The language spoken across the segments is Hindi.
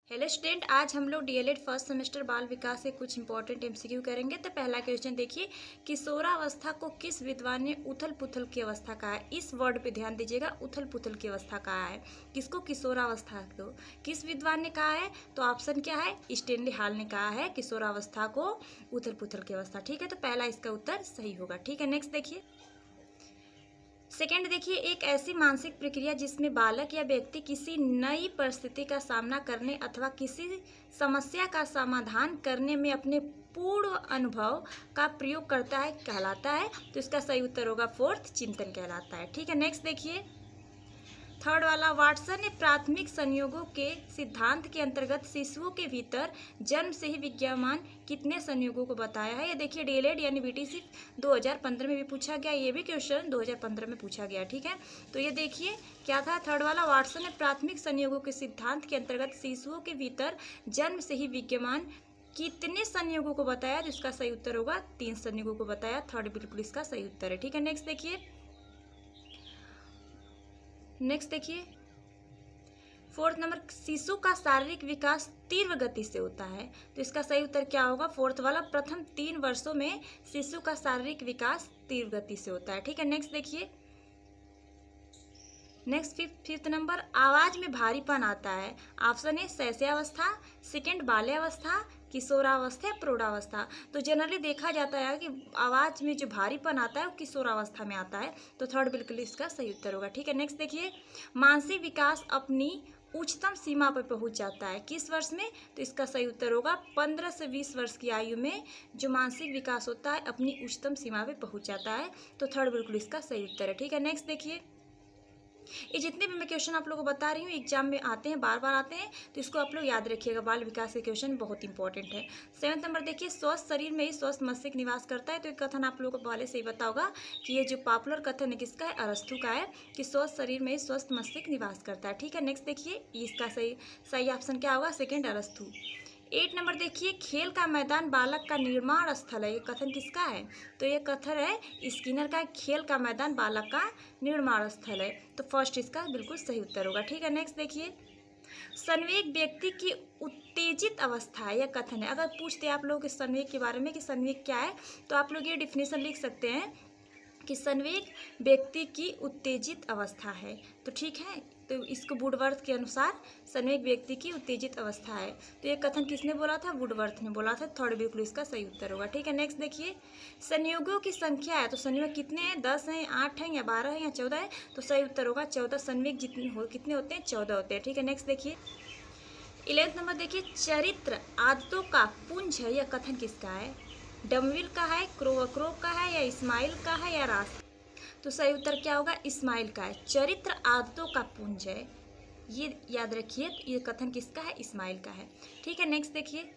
हेलो स्टूडेंट, आज हम लोग डीएलएड फर्स्ट सेमेस्टर बाल विकास के कुछ इंपॉर्टेंट एमसीक्यू करेंगे। तो पहला क्वेश्चन देखिए, किशोरावस्था को किस विद्वान ने उथल पुथल की अवस्था कहा है। इस वर्ड पे ध्यान दीजिएगा, उथल पुथल की अवस्था कहा है। किसको? किशोरावस्था को किस विद्वान ने कहा है? तो ऑप्शन क्या है? स्टेनली हॉल ने कहा है किशोरावस्था को उथल पुथल की अवस्था। ठीक है, तो पहला इसका उत्तर सही होगा। ठीक है, नेक्स्ट देखिए। सेकेंड देखिए, एक ऐसी मानसिक प्रक्रिया जिसमें बालक या व्यक्ति किसी नई परिस्थिति का सामना करने अथवा किसी समस्या का समाधान करने में अपने पूर्व अनुभव का प्रयोग करता है कहलाता है। तो इसका सही उत्तर होगा फोर्थ, चिंतन कहलाता है। ठीक है, नेक्स्ट देखिए। थर्ड वाला, वाटसन ने प्राथमिक संयोगों के सिद्धांत के अंतर्गत शिशुओं के भीतर जन्म से ही विद्यमान कितने संयोगों को बताया है। ये देखिए, डीएलएड यानी बीटीसी 2015 में भी पूछा गया, ये भी क्वेश्चन 2015 में पूछा गया। ठीक है, तो ये देखिए क्या था थर्ड वाला, वाटसन ने प्राथमिक संयोगों के सिद्धांत के अंतर्गत शिशुओं के भीतर जन्म से ही विद्यमान कितने संयोगों को बताया। तो इसका सही उत्तर होगा 3 संयोगों को बताया। थर्ड बिल्कुल इसका सही उत्तर है। ठीक है, नेक्स्ट देखिए। फोर्थ नंबर, शिशु का शारीरिक विकास तीव्र गति से होता है। तो इसका सही उत्तर क्या होगा? फोर्थ वाला, प्रथम 3 वर्षों में शिशु का शारीरिक विकास तीव्र गति से होता है। ठीक है, नेक्स्ट देखिए। नेक्स्ट फिफ्थ नंबर, आवाज में भारीपन आता है। ऑप्शन ए शैशवावस्था, सेकेंड बाल्यावस्था, किशोरावस्था या प्रौढ़ावस्था। तो जनरली देखा जाता है कि आवाज में जो भारीपन आता है वो किशोरावस्था में आता है। तो थर्ड बिल्कुल इसका सही उत्तर होगा। ठीक है, नेक्स्ट देखिए। मानसिक विकास अपनी उच्चतम सीमा पर पहुंच जाता है किस वर्ष में? तो इसका सही उत्तर होगा 15 से 20 वर्ष की आयु में जो मानसिक विकास होता है अपनी उच्चतम सीमा पर पहुंच जाता है। तो थर्ड बिल्कुल इसका सही उत्तर है। ठीक है, नेक्स्ट देखिए। ये जितने भी मैं क्वेश्चन आप लोगों को बता रही हूँ एग्जाम में आते हैं, बार बार आते हैं, तो इसको आप लोग याद रखिएगा। बाल विकास के क्वेश्चन बहुत इंपॉर्टेंट है। 7th नंबर देखिए, स्वस्थ शरीर में ही स्वस्थ मस्तिष्क निवास करता है। तो एक कथन आप लोगों को पहले से ही पता होगा कि ये जो पॉपुलर कथन है किसका है? अरस्तु का है कि स्वस्थ शरीर में ही स्वस्थ मस्तिष्क निवास करता है। ठीक है, नेक्स्ट देखिए। इसका सही ऑप्शन क्या होगा? सेकेंड, अरस्तु। 8 नंबर देखिए, खेल का मैदान बालक का निर्माण स्थल है। ये कथन किसका है? तो ये कथन है स्किनर का। खेल का मैदान बालक का निर्माण स्थल है। तो फर्स्ट इसका बिल्कुल सही उत्तर होगा। ठीक है, नेक्स्ट देखिए। संवेग व्यक्ति की उत्तेजित अवस्था है, यह कथन है। अगर पूछते आप लोग इस संवेग के बारे में कि संवेग क्या है, तो आप लोग ये डिफिनेशन लिख सकते हैं कि संवेग व्यक्ति की उत्तेजित अवस्था है। तो ठीक है, तो इसको वुडवर्थ के अनुसार संवेग व्यक्ति की उत्तेजित अवस्था है। तो ये कथन किसने बोला था? वुडवर्थ ने बोला था। थर्ड बिल्कुल इसका सही उत्तर होगा। ठीक है, नेक्स्ट देखिए। संयोगों की संख्या है, तो संयोग कितने हैं? 10 हैं, 8 हैं या 12 हैं या 14 है? तो सही उत्तर होगा 14। संवेग कितने होते हैं? 14 होते हैं। ठीक है, नेक्स्ट देखिए। 11th नंबर देखिए, चरित्र आदतों का पुंज है, यह कथन किसका है? डमविल का है, क्रो का है या इस्माइल का है या रास? तो सही उत्तर क्या होगा? इस्माइल का है। चरित्र आदतों का पुंज है, ये याद रखिए। ये कथन किसका है? इस्माइल का है। ठीक है, नेक्स्ट देखिए।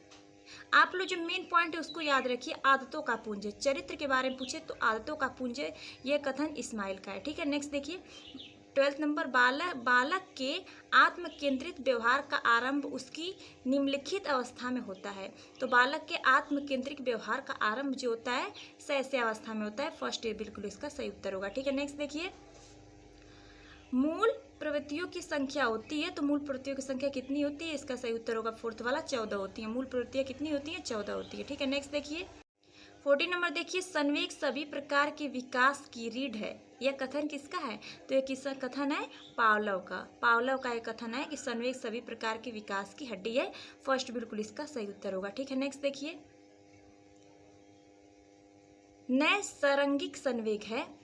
आप लोग जो मेन पॉइंट है उसको याद रखिए। आदतों का पुंज है, चरित्र के बारे में पूछे तो आदतों का पुंज है, ये कथन इस्माइल का है। ठीक है, नेक्स्ट देखिए। 12th नंबर, बालक के आत्म केंद्रित व्यवहार का आरंभ उसकी निम्नलिखित अवस्था में होता है। तो बालक के आत्म केंद्रित व्यवहार का आरंभ जो होता है शैशवावस्था में होता है। फर्स्ट बिल्कुल इसका सही उत्तर होगा। ठीक है, नेक्स्ट देखिए। मूल प्रवृत्तियों की संख्या होती है, तो मूल प्रवृत्तियों की संख्या कितनी होती है? इसका सही उत्तर होगा फोर्थ वाला, 14 होती है। मूल प्रवृत्तियां कितनी होती हैं? 14 होती है। ठीक है, नेक्स्ट देखिए। 14 नंबर देखिए, संवेग सभी प्रकार के विकास की रीढ़ है, यह कथन किसका है? तो ये किसका कथन है? पावलोव का। पावलोव का एक कथन है कि संवेग सभी प्रकार के विकास की हड्डी है। फर्स्ट बिल्कुल इसका सही उत्तर होगा। ठीक है, नेक्स्ट देखिए। नए सरंगिक संवेग है।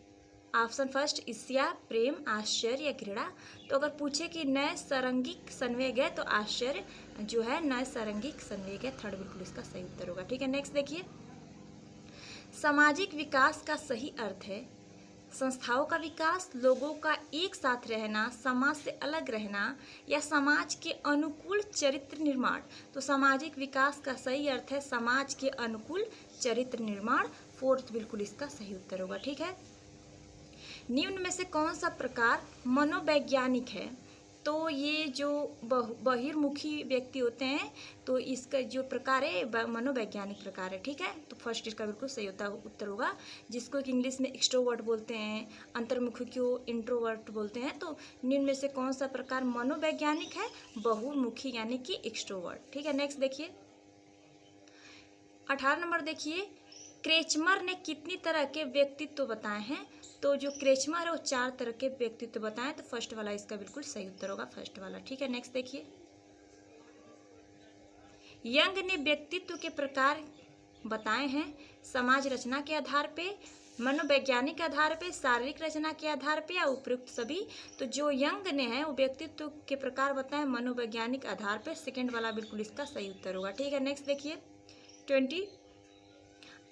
ऑप्शन फर्स्ट, ईर्ष्या, प्रेम, आश्चर्य या घृणा। तो अगर पूछे कि नए सरंगिक संवेग है तो आश्चर्य जो है नए सरंगिक संवेग है। थर्ड बिल्कुल इसका सही उत्तर होगा। ठीक है, नेक्स्ट देखिए। सामाजिक विकास का सही अर्थ है संस्थाओं का विकास, लोगों का एक साथ रहना, समाज से अलग रहना या समाज के अनुकूल चरित्र निर्माण। तो सामाजिक विकास का सही अर्थ है समाज के अनुकूल चरित्र निर्माण। फोर्थ बिल्कुल इसका सही उत्तर होगा। ठीक है, निम्न में से कौन सा प्रकार मनोवैज्ञानिक है? तो ये जो बहिर्मुखी व्यक्ति होते हैं, तो इसका जो प्रकार है मनोवैज्ञानिक प्रकार है। ठीक है, तो फर्स्ट इसका बिल्कुल सही उत्तर होगा, जिसको कि इंग्लिश में एक्सट्रोवर्ट बोलते हैं, अंतर्मुखी को इंट्रोवर्ट बोलते हैं। तो निम्न में से कौन सा प्रकार मनोवैज्ञानिक है? बहुमुखी यानी कि एक्सट्रोवर्ट। ठीक है, नेक्स्ट देखिए 18 नंबर देखिए, क्रेचमर ने कितनी तरह के व्यक्तित्व बताए हैं? तो जो क्रेचमर है वो 4 तरह के व्यक्तित्व बताएं, तो फर्स्ट वाला इसका बिल्कुल सही उत्तर होगा, फर्स्ट वाला। ठीक है, नेक्स्ट देखिए, यंग ने व्यक्तित्व के प्रकार बताए हैं समाज रचना के आधार पे, मनोवैज्ञानिक आधार पे, शारीरिक रचना के आधार पे या उपयुक्त सभी। तो जो यंग ने है वो व्यक्तित्व के प्रकार बताएं मनोवैज्ञानिक आधार पे, सेकंड वाला बिल्कुल इसका सही उत्तर होगा। ठीक है, नेक्स्ट देखिए 20,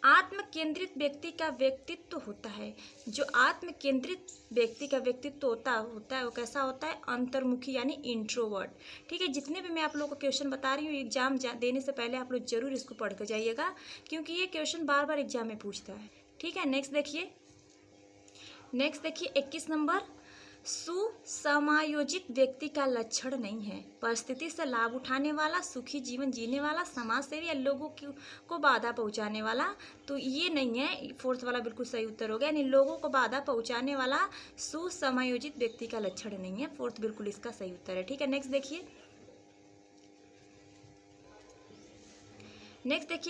आत्म केंद्रित व्यक्ति का व्यक्तित्व होता है। जो आत्म केंद्रित व्यक्ति का व्यक्तित्व होता है वो कैसा होता है? अंतर्मुखी यानी इंट्रोवर्ट। ठीक है, जितने भी मैं आप लोगों को क्वेश्चन बता रही हूँ एग्जाम देने से पहले आप लोग जरूर इसको पढ़ कर जाइएगा, क्योंकि ये क्वेश्चन बार बार एग्जाम में पूछता है। ठीक है, नेक्स्ट देखिए 21 नंबर, सुसमायोजित व्यक्ति का लक्षण नहीं है परिस्थिति से लाभ उठाने वाला, सुखी जीवन जीने वाला, समाज सेवी या लोगों को बाधा पहुंचाने वाला। तो ये नहीं है, फोर्थ वाला बिल्कुल सही उत्तर हो गया, यानी लोगों को बाधा पहुंचाने वाला सुसमायोजित व्यक्ति का लक्षण नहीं है, फोर्थ बिल्कुल इसका सही उत्तर है। ठीक है, नेक्स्ट देखिए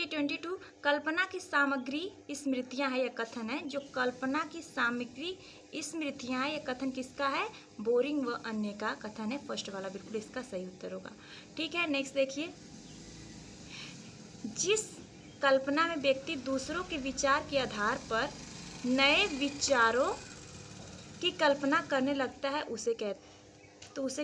22, कल्पना की सामग्री स्मृतियां है या कथन है। जो कल्पना की सामग्री स्मृतियां है या कथन किसका है? बोरिंग व अन्य का कथन है, फर्स्ट वाला बिल्कुल इसका सही उत्तर होगा। ठीक है, नेक्स्ट देखिए, जिस कल्पना में व्यक्ति दूसरों के विचार के आधार पर नए विचारों की कल्पना करने लगता है उसे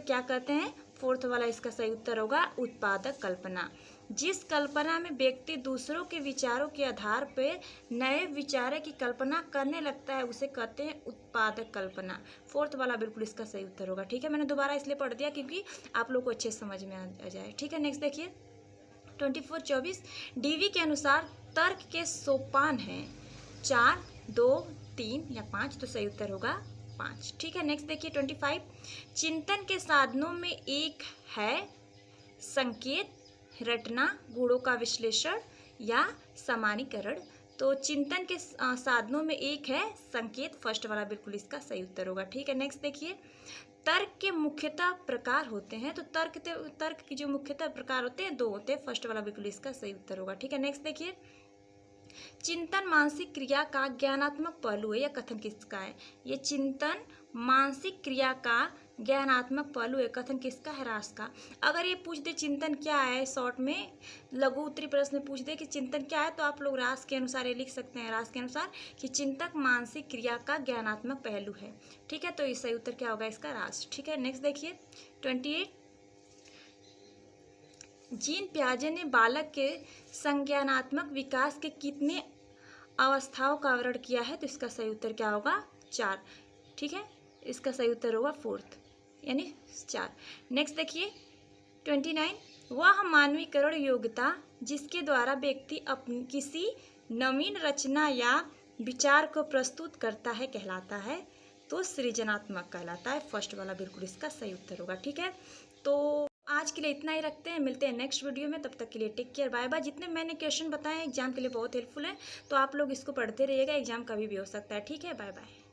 क्या कहते हैं? फोर्थ वाला इसका सही उत्तर होगा उत्पादक कल्पना। जिस कल्पना में व्यक्ति दूसरों के विचारों के आधार पर नए विचारों की कल्पना करने लगता है उसे कहते हैं उत्पादक कल्पना, फोर्थ वाला बिल्कुल इसका सही उत्तर होगा। ठीक है, मैंने दोबारा इसलिए पढ़ दिया क्योंकि आप लोग को अच्छे समझ में आ जाए। ठीक है, नेक्स्ट देखिए 24, डीवी के अनुसार तर्क के सोपान हैं 4, 2, 3 या 5, तो सही उत्तर होगा 5। ठीक है, नेक्स्ट देखिए 25, चिंतन के साधनों में एक है संकेत, रटना, गुणों का विश्लेषण या सामान्यीकरण। तो चिंतन के साधनों में एक है संकेत, फर्स्ट वाला बिल्कुल इसका सही उत्तर होगा। ठीक है, नेक्स्ट देखिए, तर्क के मुख्यतः प्रकार होते हैं। तो तर्क के जो मुख्यतः प्रकार होते हैं 2 होते हैं, फर्स्ट वाला बिल्कुल इसका सही उत्तर होगा। ठीक है, नेक्स्ट देखिए, चिंतन मानसिक क्रिया का ज्ञानात्मक पहलू है या कथन किसका है? ये चिंतन मानसिक क्रिया का ज्ञानात्मक पहलू है, कथन किसका है? रास का। अगर ये पूछ दे चिंतन क्या है, शॉर्ट में लघु उत्तरी प्रश्न में पूछ दे कि चिंतन क्या है, तो आप लोग रास के अनुसार ये लिख सकते हैं, रास के अनुसार कि चिंतक मानसिक क्रिया का ज्ञानात्मक पहलू है। ठीक है, तो ये सही उत्तर क्या होगा इसका? रास। ठीक है, नेक्स्ट देखिए 28, जीन पियाजे ने बालक के संज्ञानात्मक विकास के कितने अवस्थाओं का वर्णन किया है? तो इसका सही उत्तर क्या होगा? 4। ठीक है, इसका सही उत्तर होगा फोर्थ यानी 4। नेक्स्ट देखिए 29, वह मानवीकरण योग्यता जिसके द्वारा व्यक्ति अपनी किसी नवीन रचना या विचार को प्रस्तुत करता है कहलाता है, तो सृजनात्मक कहलाता है, फर्स्ट वाला बिल्कुल इसका सही उत्तर होगा। ठीक है, तो आज के लिए इतना ही रखते हैं, मिलते हैं नेक्स्ट वीडियो में, तब तक के लिए टेक केयर, बाय बाय। जितने मैंने क्वेश्चन बताए हैं एग्जाम के लिए बहुत हेल्पफुल है, तो आप लोग इसको पढ़ते रहिएगा, एग्जाम कभी भी हो सकता है। ठीक है, बाय बाय।